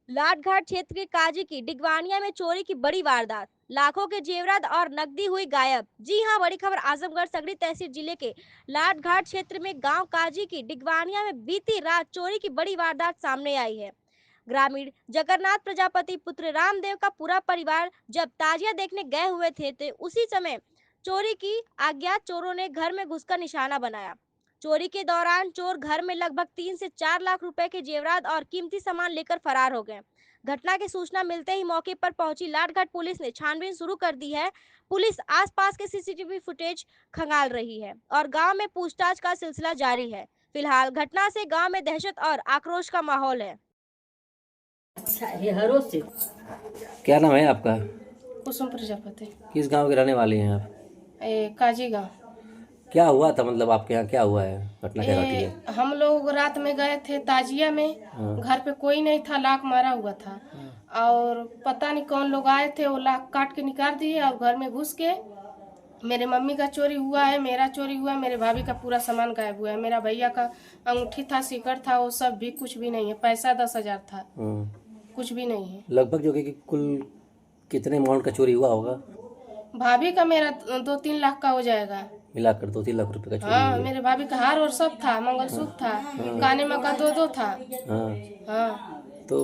लाटघाट क्षेत्र के काजी की डिगवानिया में चोरी की बड़ी वारदात। लाखों के जेवरात और नकदी हुई गायब। जी हां, बड़ी खबर आजमगढ़ सगड़ी तहसील जिले के लाटघाट क्षेत्र में गांव काजी की डिगवानिया में बीती रात चोरी की बड़ी वारदात सामने आई है। ग्रामीण जगन्नाथ प्रजापति पुत्र रामदेव का पूरा परिवार जब ताजिया देखने गए हुए थे तो उसी समय चोरी की अज्ञात चोरों ने घर में घुसकर निशाना बनाया। चोरी के दौरान चोर घर में लगभग 3 से 4 लाख रुपए के जेवरात और कीमती सामान लेकर फरार हो गए। घटना की सूचना मिलते ही मौके पर पहुंची लाटघाट पुलिस ने छानबीन शुरू कर दी है। पुलिस आसपास के सीसीटीवी फुटेज खंगाल रही है और गांव में पूछताछ का सिलसिला जारी है। फिलहाल घटना से गांव में दहशत और आक्रोश का माहौल है। अच्छा ये हरो से क्या नाम है आपका? कुसुम प्रजापति। किस गांव के रहने वाले हैं आप? काजी गाँव। क्या हुआ था, मतलब आपके यहाँ क्या हुआ है, घटना क्या घटी है? हम लोग रात में गए थे ताजिया में। हाँ। घर पे कोई नहीं था, लाक मारा हुआ था। और पता नहीं कौन लोग आए थे, वो लाक काट के निकाल दिए और घर में घुस के मेरे मम्मी का चोरी हुआ है, मेरा चोरी हुआ है, मेरे भाभी का पूरा सामान गायब हुआ है। मेरा भैया का अंगूठी था, सिकड़ था, वो सब भी कुछ भी नहीं है। पैसा 10,000 था, कुछ भी नहीं है। लगभग जो कि कुल कितने अमाउंट का चोरी हुआ होगा? भाभी का मेरा 2-3 लाख का हो जाएगा, मिलाकर 2-3 लाख रुपए का चोरी हाँ। हुआ। मेरे भाभी का हार और सब था, मंगलसूत्र था, काने में का 2-2 था। हाँ। हाँ। तो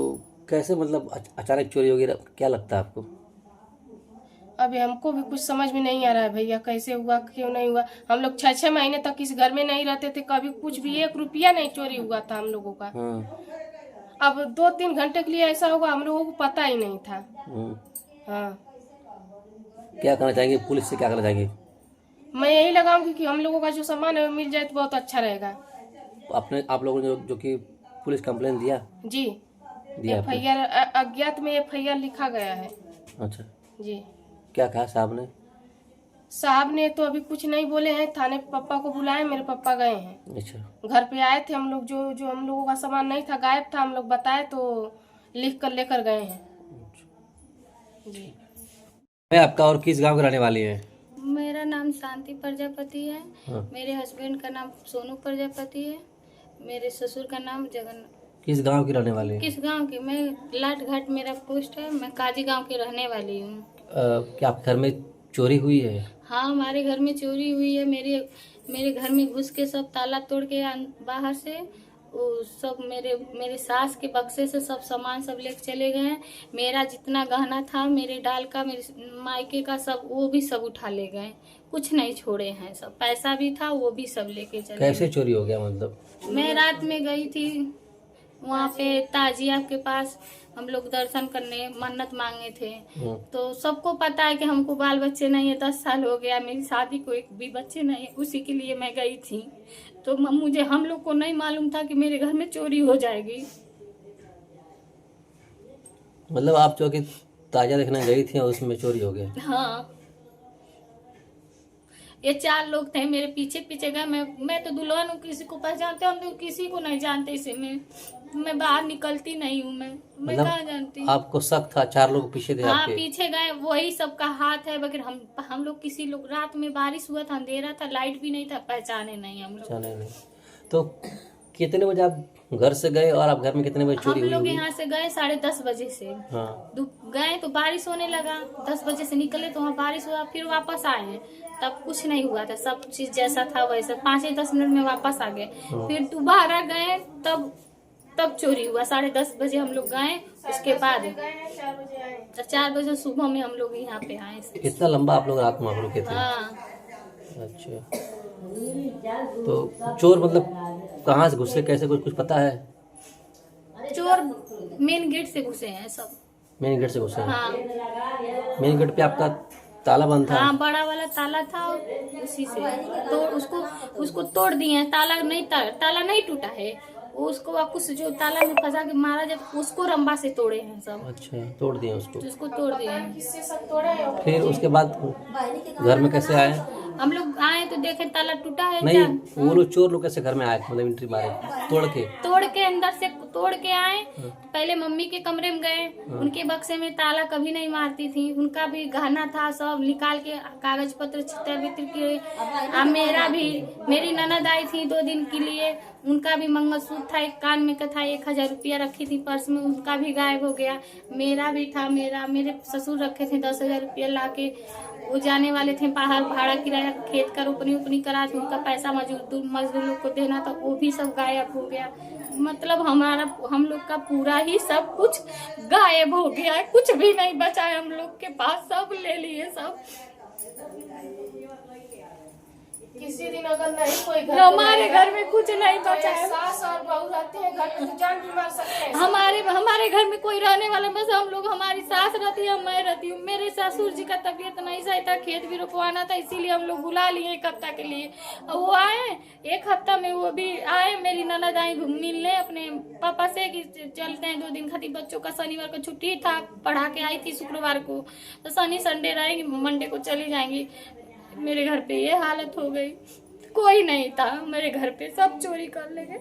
कैसे मतलब अचानक चोरी हो गई, क्या लगता है आपको? अभी हमको भी कुछ समझ में नहीं आ रहा है भैया, कैसे हुआ क्यों नहीं हुआ। हम लोग 6-6 महीने तक इस घर में नहीं रहते थे, कभी कुछ भी 1 रुपया नहीं चोरी हुआ था हम लोगों का। हाँ। अब 2-3 घंटे के लिए ऐसा होगा, हम लोगों को पता ही नहीं था। हाँ। क्या करना चाहेंगे, पुलिस से क्या करना चाहेंगे? मैं यही लगाऊंगी कि हम लोगों का जो सामान है वो मिल जाए तो बहुत अच्छा रहेगा। आप लोगों ने जो कि पुलिस कंप्लेन दिया? जी, दिया आपने? FIR अज्ञात में FIR लिखा गया है। अच्छा, जी। क्या कहा साहब ने? साहब ने तो अभी कुछ नहीं बोले हैं, थाने पापा को बुलाए, मेरे पापा गए हैं। अच्छा। घर पे आए थे हम लोग, जो हम लोगों का सामान नहीं था, गायब था, हम लोग बताए तो लिख कर लेकर गए हैं। जी। मैं आपका और किस गांव के रहने वाली है? मेरा नाम शांति प्रजापति है। हाँ। मेरे हस्बैंड का नाम सोनू प्रजापति है। मेरे ससुर का नाम जगन। किस गांव की रहने वाली है? किस गांव की? मैं लाटघाट मेरा पोस्ट है, मैं काजी गांव की रहने वाली हूँ। क्या आपके घर में चोरी हुई है? हाँ, हमारे घर में चोरी हुई है। मेरे घर में घुस के सब ताला तोड़ के बाहर से वो सब मेरे सास के बक्से से सब सामान सब लेके चले गए हैं। मेरा जितना गहना था, मेरे डाल का, मेरे मायके का, सब वो भी सब उठा ले गए, कुछ नहीं छोड़े हैं। सब पैसा भी था वो भी सब लेके चले कैसे गए। चोरी हो गया मतलब? मैं रात में गई थी वहाँ पे ताजिया के पास, हम लोग दर्शन करने मन्नत मांगे थे। तो सबको पता है कि हमको बाल बच्चे नहीं है, 10 साल हो गया मेरी शादी को, एक भी बच्चे नहीं है, उसी के लिए मैं गई थी। तो मुझे हम लोग को नहीं मालूम था कि मेरे घर में चोरी हो जाएगी। मतलब आप जो कि ताजा देखने गई थी और उसमें चोरी हो गया? हाँ, ये 4 लोग थे मेरे पीछे पीछे गए। मैं तो दुल्हन हूँ, किसी को पहचानते, हम तो किसी को नहीं जानते। इसे मैं बाहर निकलती नहीं हूँ। मैं मतलब कहाँ जानती। आपको शक था 4 लोग पीछे थे हाँ, आपके? पीछे गए, वही सबका हाथ है। बगैर हम लोग किसी लोग, रात में बारिश हुआ था, अंधेरा था, लाइट भी नहीं था, पहचाने नहीं हम लोग। पहचाने नहीं। तो कितने बजे आप घर से गए और आप घर में कितने बजे चोरी हम हुई लोग होगी? यहाँ से गए 10:30 बजे से। हाँ। गए तो बारिश होने लगा, 10 बजे से निकले तो वहाँ बारिश हुआ, फिर वापस आए तब कुछ नहीं हुआ था, सब चीज जैसा था वैसा। 5-10 मिनट में वापस आ गए। फिर दोबारा गए तब चोरी हुआ। 10:30 बजे हम लोग गए, उसके बाद 4 बजे सुबह में हम लोग यहाँ पे आए। इतना लंबा आप लोग रात में वहाँ रुके थे? हाँ। अच्छा, तो चोर मतलब कहाँ से घुसे, कैसे, कुछ पता है? चोर मेन गेट से घुसे हैं सब। मेन गेट से घुसे हैं? हाँ। मेन गेट पे आपका ताला बंद था? हाँ, बड़ा वाला ताला था, उसी से तो उसको तोड़ दिए हैं। ताला नहीं टूटा है, उसको वापस जो ताला में फंसा के मारा जाए उसको रंबा से तोड़े हैं सब। अच्छा, तोड़ दिए उसको तोड़ दिए हैं। फिर उसके बाद घर में कैसे आए? हम लोग आए तो देखे ताला टूटा है। नहीं, वो लोग चोर लोग कैसे घर में आए, मतलब एंट्री मारे तोड़ के अंदर से तोड़ के आए। पहले मम्मी के कमरे में गए, उनके बक्से में ताला कभी नहीं मारती थी, उनका भी गहना था, सब निकाल के कागज पत्र छितर बितर के। मेरी ननद आई थी 2 दिन के लिए, उनका भी मंगलसूत्र था, एक कान में का था, 1000 रुपया रखी थी पर्स में, उनका भी गायब हो गया। मेरा भी था, मेरे ससुर रखे थे 10,000 रुपया ला के, वो जाने वाले थे बाहर, भाड़ा किराया खेत का रोपनी करा थी, उनका पैसा मजदूर को देना था, वो भी सब गायब हो गया। मतलब हम लोग का पूरा ही सब कुछ गायब हो गया है, कुछ भी नहीं बचा है हम लोग के पास, सब ले लिए सब। किसी दिन अगर नहीं कोई घर हमारे घर में कुछ नहीं बचा है। सास और बहू रहते हैं घर में तो जान भी मार सकते हैं। हमारे घर में कोई रहने वाला बस हम लोग, हमारी सास रहती है, मैं रहती हूँ। मेरे ससुर जी का तबीयत नहीं सही था, खेत भी रुकवाना था, इसीलिए हम लोग बुला लिए 1 हफ्ता के लिए। वो आए 1 हफ्ता में, वो भी आए, मेरी ननद आई मिलने अपने पापा से कि चलते हैं 2 दिन खातिर, बच्चों का शनिवार को छुट्टी था, पढ़ा के आई थी शुक्रवार को, तो शनि संडे रहेंगी, मंडे को चली जाएंगी। मेरे घर पे ये हालत हो गई, कोई नहीं था मेरे घर पे, सब चोरी कर ले गए।